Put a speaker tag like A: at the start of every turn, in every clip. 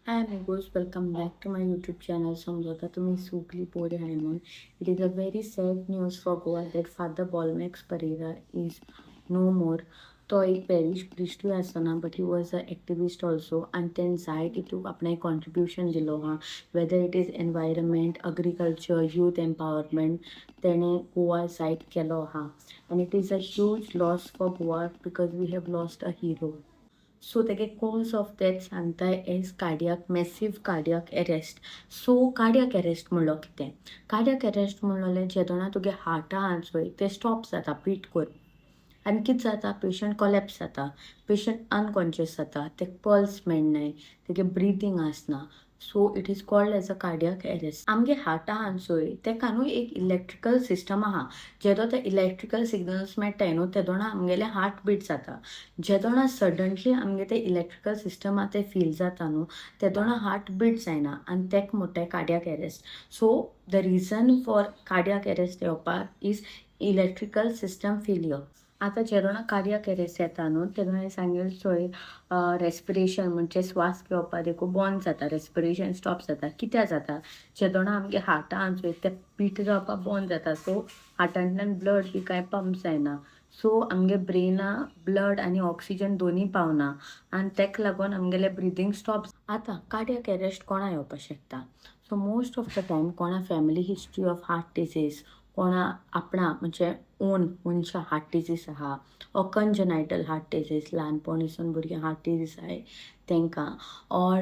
A: Hi amigos, welcome back to my YouTube channel. समझौता तुम्ही सुकली पोरे आहे म्हणून. It is a very sad news for Goa that Father Bolmex Pereira is no more. तो एक parish priest असताना but he was an activist also and then जाय तितूक आपणें contribution दिलो हा, whether it is environment, agriculture, youth empowerment, तेणे गोवा जायत केलो हा and it is a huge loss for Goa because we have lost a hero. So तेगे cause of death सांगताय as cardiac massive cardiac arrest. So cardiac arrest म्हणलो कितें? Cardiac arrest म्हणलोलें जेदोना तुगे हार्टा आहा चोय ते स्टॉप जाता बीट करप आनी कितें जाता पेशंट कोलॅप्स जाता, पेशंट अनकॉन्शियस जाता, तेका पल्स मेळनाय, तेगे ब्रिथींग आसना. So it is called as a cardiac arrest. आमगे हार्टा आहा चोय तेका न्हू एक इलेक्ट्रिकल सिस्टम आहा जेदो ते इलेक्ट्रिकल सिग्नल्स मेळटाय न्हू तेदोना आमगेलें हार्ट बीट जाता. जेदोना सडनली आमगे ते इलेक्ट्रिकल सिस्टमा ते फील जाता न्हू तेदोना हार्ट बीट जायना आनी तेका म्हणटाय cardiac arrest. So the reason for cardiac arrest येवपाक इज इलेक्ट्रिकल सिस्टम फेलियर. आतां जेदोना कार्डियाक एरेस्ट येता न्हू तेदोना हांवें सांगिल्लें चोय रेस्पिरेशन म्हणजे स्वास घेवपा देखून बंद जाता, रेस्पिरेशन स्टॉप जाता. कित्याक जाता? जेदोना आमगे हार्टा आहा चोय ते बीट जावपा बंद जाता. सो हार्टांतल्यान ब्लड बी कांय पंप जायना. सो आमगे ब्रेना ब्लड आनी ऑक्सिजन दोनी पावना आनी तेका लागून आमगेलें ब्रिथींग स्टॉप. आतां कार्डियाक एरेस्ट कोणा येवपाक शकता? So most of the time कोणा family history of heart disease, कोणा आपणा म्हणजे ओन मनशा हार्ट डिसीज आहा ऑर कंजनायटल हार्ट डिसीज, ल्हानपणीसून भुरगीं हार्ट डिसीज आहाय तेंकां, ऑर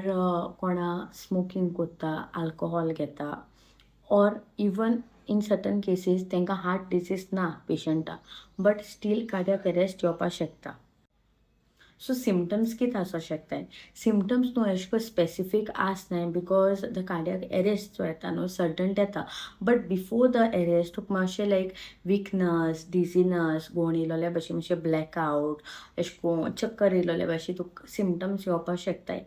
A: कोणा स्मोकींग करता, आल्कोहॉल घेता, or even in certain cases तेंकां हार्ट डिसीज ना पेशंटा बट स्टील कार्डियाक एरेस्ट येवपाक शकता. सो सिमटम्स कितें आसूं शकताय? सिमटम्स न्हू एशे को स्पेसिफीक आसनाय बिकॉज द कार्डियाक एरेस्ट जो येता न्हू सडन येता बट बिफोर द एरेस्ट तुका मातशें लायक विकनस, डिझीनस, गुण येयलोले भाशेन मातशें ब्लॅकआवट, एशे को चक्कर येयलोले भाशेन तुका सिमटम्स येवपाक शकताय.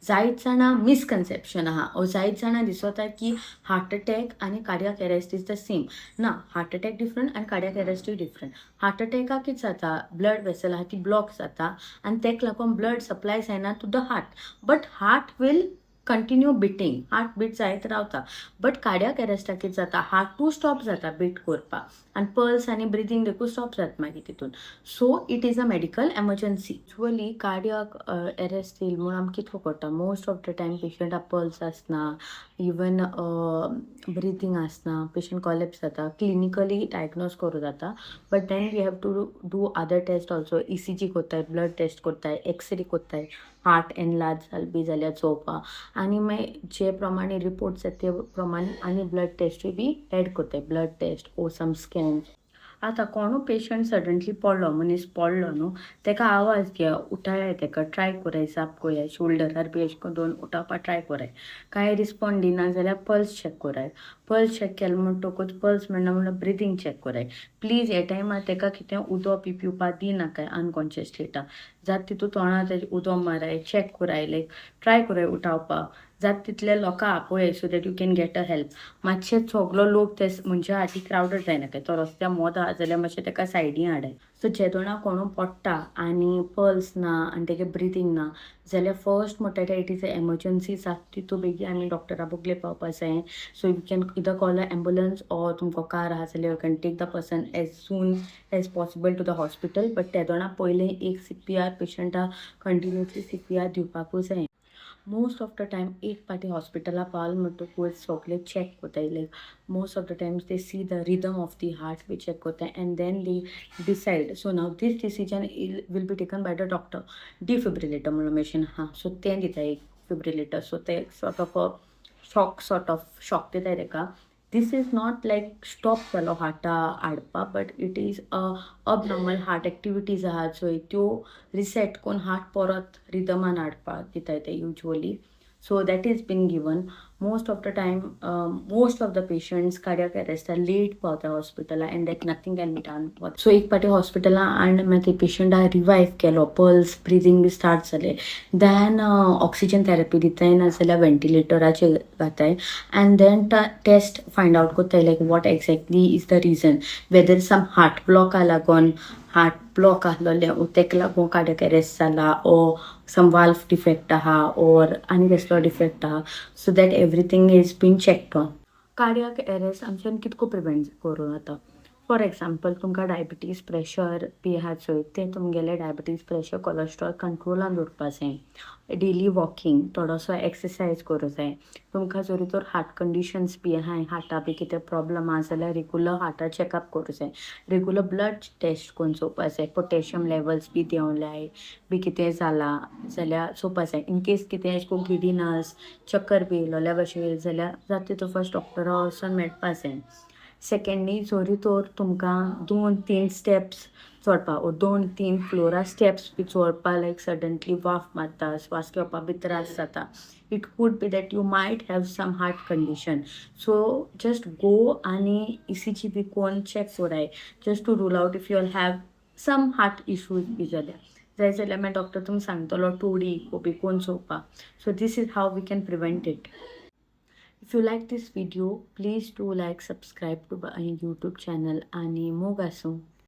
A: जायत जाणां मिसकन्सेप्शन आहा ओ जायत जाणां दिसोता की हार्ट अटॅक आनी cardiac arrest is the same. ना, हार्ट अटॅक डिफरंट आनी कार्डियाक एरेस्टूय डिफरंट. हार्ट अटॅकाक कितें जाता? ब्लड वेसल आहा ती ब्लॉक जाता आनी तेका लागून ब्लड सप्लाय जायना to the heart but heart will continue beating, heart beat जायत रावता. बट कार्डियाक एरेस्टाक कितें जाता? हार्टूय स्टॉप जाता बीट करपाक आनी पल्स आनी ब्रिथींग देखून स्टॉप जाता मागीर तितून. So it is a medical emergency. Usually cardiac arrest येयला म्हूण आमी कितें करता? मोस्ट ऑफ द टायम पेशंटा पल्स आसना, इवन ब्रिथींग आसना, पेशंट कोलॅप्स जाता, क्लिनिकली डायग्नोज करूं जाता but then we have to do other test also. ECG कोत्ताय, ब्लड टेस्ट कोत्ताय, एक्सरे कोत्ताय, हार्ट एनलार्ज जाल बी जाल्यार चोवपाक आनी मागीर जे प्रमाणे रिपोर्ट्स येता ते प्रमाणे आनी ब्लड टेस्टूय बी एड कोत्ताय, ब्लड टेस्ट ओ सम स्कॅन. आतां कोणू पेशंट सडनली पडलो, मनीस पडलो न्हू तेका आवाज दिया, उठाय तेका, ट्राय कोराय, जाप कोराय, शोल्डरार बी अशें करून दोन उठावपा ट्राय कोराय. कांय रिस्पॉन्ड दिना जाल्यार पल्स चॅक कोराय. पल्स चॅक केलो म्हणटकूच पल्स मेळना म्हणल्यार ब्रिथींग चॅक कोराय. प्लीज हे टायमार तेका कितें उदक बी पिवपाक दिनाकाय अनकॉन्शियस स्टेटाक. जाता तितू तोंडार तेजे उदक माराय, चॅक कोराय, लायक ट्राय कोराय उठावपाक. जाता तितले लोकां आपय so that you can get a help. मातशें सगलो लोक ते म्हणजे हाटी क्रावडड जायनाकाय. तो रस्त्यार मोदा जाल्यार मातशें तेका सायडीन हाडाय. सो जेदोना कोणू पडटा आनी पल्स ना आनी तेगे ब्रिथींग ना जाल्यार फर्स्ट म्हणटा ते इट इज अ एमर्जन्सी. जाता तितू बेगीन आमी डॉक्टरा बोगले पावपा जाय. So you can either call a ambulance or तुमकां कार आहा जाल्यार you can take the person as soon as possible to the hospital but तेदोना पयलें एक CPR पेशंटा कंटिन्युअसली CPR दिवपाकूच जाय. मोस्ट ऑफ द टायम एक पाटी हॉस्पिटला पावले म्हणटकूच सगळे चॅक कोत्ताय. Like most of the times they see the rhythm of the heart बी चॅक कोत्ताय and then they decide. So now this decision will be taken by the doctor. Defibrillator म्हणून machine आहा सो तें दिताय एक fibrillator. So ते sort of shock दिताय तेका. This is not like stop जालो हार्टा हाडपा but it is abnormal heart activities आहा सो त्यो रिसेट करून हार्ट परत रिदमान हाडपाक दिताय ते usually. So that is been given. Most of the time most of the patients cardiac एरेस्टार लेट पावता हॉस्पिटला and that nothing can be done. So एक पाटी हॉस्पिटला आनी मागीर ते पेशंटा रिवायव केलो, पल्स ब्रिथींग बी स्टार्ट जाले, देन ऑक्सिजन थेरपी दिताय नाजाल्यार वेंटिलेटराचेर घाताय and then test find out कोत्ताय like what exactly is the reason, whether some heart ब्लॉका लागून हार्ट ब्लॉक आसलोले तेका लागून कार्डियक अरेस्ट जाला ओ सम वाल्व डिफेक्ट आहा और आनी कसलो डिफेक्ट आहा so that everything is been checked on. Cardiac arrest आमच्यान कितको प्रिवेंट करूं जाता. फॉर एक्झाम्पल तुमकां डायबिटीज प्रेशर बी आहा चोय तें तुमगेलें डायबिटीज प्रेशर कोलेस्ट्रॉल कंट्रोलान दवरपा जाय. डेली वॉकिंग थोडोसो एक्सरसाइज करूं जाय. तुमकां जरी तर हार्ट कंडिशन्स बी आहाय हार्टा बी कितें प्रॉब्लम आहा जाल्यार रेगुलर हार्टा चॅकअप करूं जाय. रेगुलर ब्लड टेस्ट करून चोवपा जाय. पोटॅशियम लेवल्स बी देंवल्याय बी कितें जाला जाल्यार चोवपा जाय. इन केस कितें एशे को गिडिनस चक्कर बी येयलोल्या भशेन येयली जाल्यार जाता तितू फर्स्ट डॉक्टरा वचोन मेळपा जाय. सेकेंडली जरी तर तुमकां 2-3 स्टेप्स चोडपा ओ 2-3 फ्लोरा स्टेप्स बी चोडपा लायक सडनली वाफ मारता स्वास घेवपा बी त्रास जाता. It could be that you might have some heart condition. So just go आनी ECG बी कोन्न चॅक कोराय just to rule out if you have some heart issues बी जाल्यार. जाय जाल्यार मागीर डॉक्टर तुमकां सांगतलो 2D बी कोन्न चोवपा. So this is how we can prevent it. If you like this video, please do like, subscribe to my YouTube channel आणि मोग आसूं.